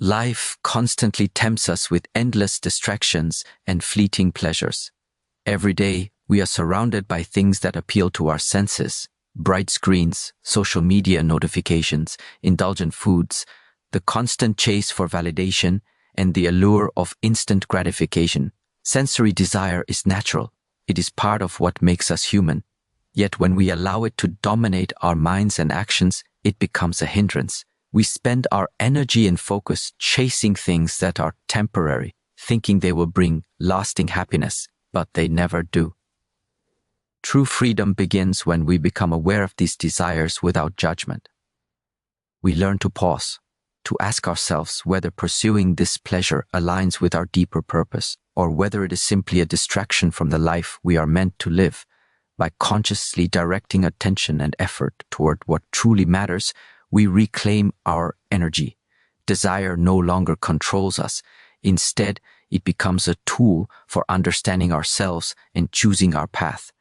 Life constantly tempts us with endless distractions and fleeting pleasures. Every day, we are surrounded by things that appeal to our senses: bright screens, social media notifications, indulgent foods, the constant chase for validation, and the allure of instant gratification. Sensory desire is natural. It is part of what makes us human. Yet when we allow it to dominate our minds and actions, it becomes a hindrance. We spend our energy and focus chasing things that are temporary, thinking they will bring lasting happiness, but they never do. True freedom begins when we become aware of these desires without judgment. We learn to pause, to ask ourselves whether pursuing this pleasure aligns with our deeper purpose, or whether it is simply a distraction from the life we are meant to live. By consciously directing attention and effort toward what truly matters, we reclaim our energy. Desire no longer controls us. Instead, it becomes a tool for understanding ourselves and choosing our path.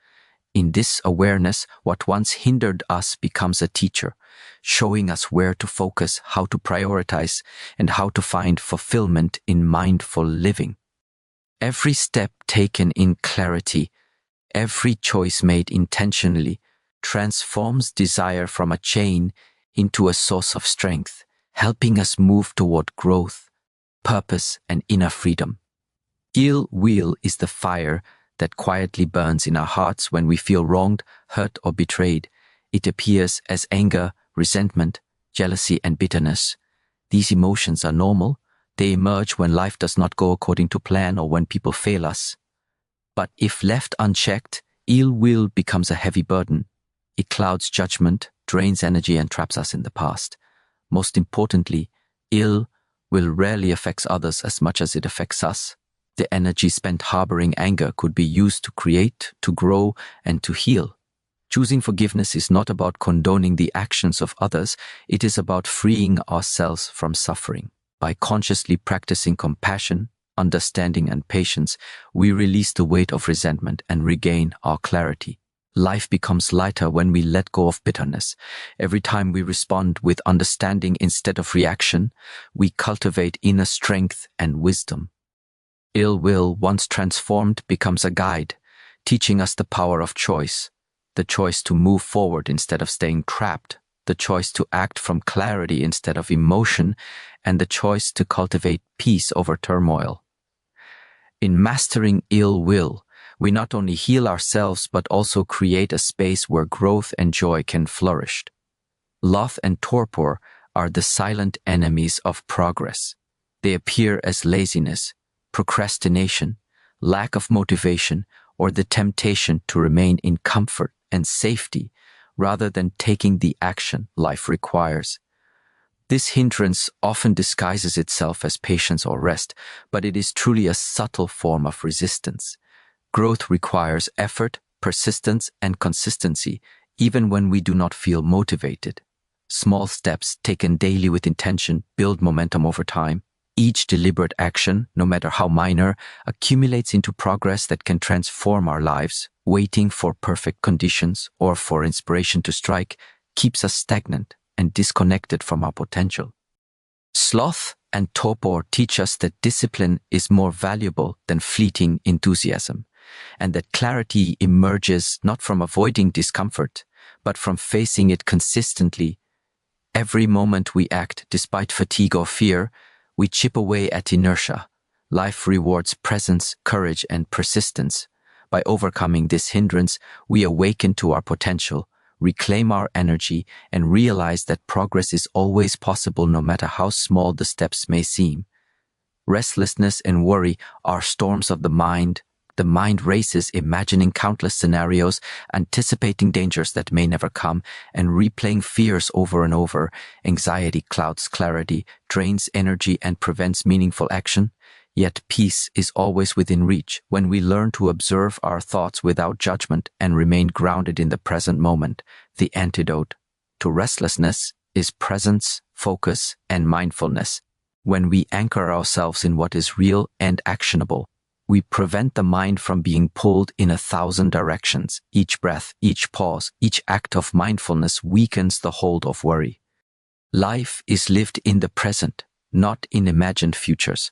In this awareness, what once hindered us becomes a teacher, showing us where to focus, how to prioritize, and how to find fulfillment in mindful living. Every step taken in clarity, every choice made intentionally, transforms desire from a chain into a source of strength, helping us move toward growth, purpose, and inner freedom. Ill will is the fire that quietly burns in our hearts when we feel wronged, hurt, or betrayed. It appears as anger, resentment, jealousy, and bitterness. These emotions are normal. They emerge when life does not go according to plan or when people fail us. But if left unchecked, ill will becomes a heavy burden. It clouds judgment, drains energy, and traps us in the past. Most importantly, ill will rarely affects others as much as it affects us. The energy spent harboring anger could be used to create, to grow, and to heal. Choosing forgiveness is not about condoning the actions of others. It is about freeing ourselves from suffering. By consciously practicing compassion, understanding, and patience, we release the weight of resentment and regain our clarity. Life becomes lighter when we let go of bitterness. Every time we respond with understanding instead of reaction, we cultivate inner strength and wisdom. Ill will, once transformed, becomes a guide, teaching us the power of choice, the choice to move forward instead of staying trapped, the choice to act from clarity instead of emotion, and the choice to cultivate peace over turmoil. In mastering ill will, we not only heal ourselves but also create a space where growth and joy can flourish. Sloth and torpor are the silent enemies of progress. They appear as laziness, procrastination, lack of motivation, or the temptation to remain in comfort and safety rather than taking the action life requires. This hindrance often disguises itself as patience or rest, but it is truly a subtle form of resistance. Growth requires effort, persistence, and consistency, even when we do not feel motivated. Small steps taken daily with intention build momentum over time. Each deliberate action, no matter how minor, accumulates into progress that can transform our lives. Waiting for perfect conditions or for inspiration to strike keeps us stagnant and disconnected from our potential. Sloth and torpor teach us that discipline is more valuable than fleeting enthusiasm, and that clarity emerges not from avoiding discomfort, but from facing it consistently. Every moment we act despite fatigue or fear, we chip away at inertia. Life rewards presence, courage, and persistence. By overcoming this hindrance, we awaken to our potential, reclaim our energy, and realize that progress is always possible no matter how small the steps may seem. Restlessness and worry are storms of the mind. The mind races, imagining countless scenarios, anticipating dangers that may never come, and replaying fears over and over. Anxiety clouds clarity, drains energy, and prevents meaningful action. Yet peace is always within reach when we learn to observe our thoughts without judgment and remain grounded in the present moment. The antidote to restlessness is presence, focus, and mindfulness. When we anchor ourselves in what is real and actionable, we prevent the mind from being pulled in 1,000 directions. Each breath, each pause, each act of mindfulness weakens the hold of worry. Life is lived in the present, not in imagined futures.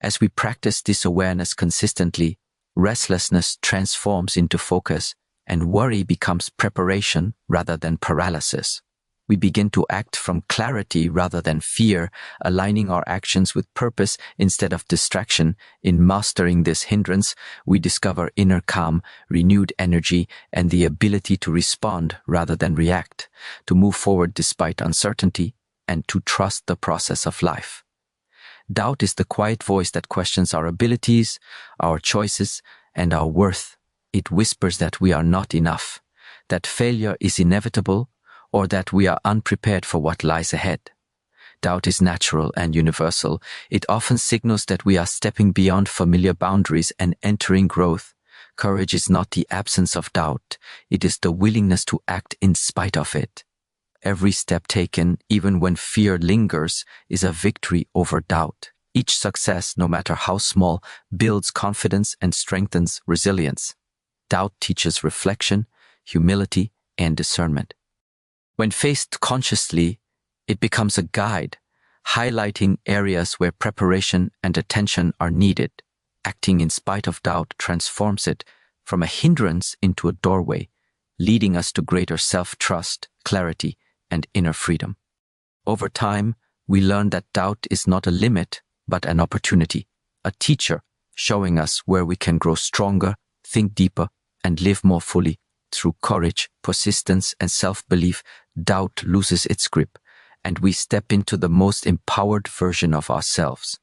As we practice this awareness consistently, restlessness transforms into focus, and worry becomes preparation rather than paralysis. We begin to act from clarity rather than fear, aligning our actions with purpose instead of distraction. In mastering this hindrance, we discover inner calm, renewed energy, and the ability to respond rather than react, to move forward despite uncertainty, and to trust the process of life. Doubt is the quiet voice that questions our abilities, our choices, and our worth. It whispers that we are not enough, that failure is inevitable, or that we are unprepared for what lies ahead. Doubt is natural and universal. It often signals that we are stepping beyond familiar boundaries and entering growth. Courage is not the absence of doubt. It is the willingness to act in spite of it. Every step taken, even when fear lingers, is a victory over doubt. Each success, no matter how small, builds confidence and strengthens resilience. Doubt teaches reflection, humility, and discernment. When faced consciously, it becomes a guide, highlighting areas where preparation and attention are needed. Acting in spite of doubt transforms it from a hindrance into a doorway, leading us to greater self-trust, clarity, and inner freedom. Over time, we learn that doubt is not a limit, but an opportunity, a teacher showing us where we can grow stronger, think deeper, and live more fully. Through courage, persistence, and self-belief, doubt loses its grip, and we step into the most empowered version of ourselves.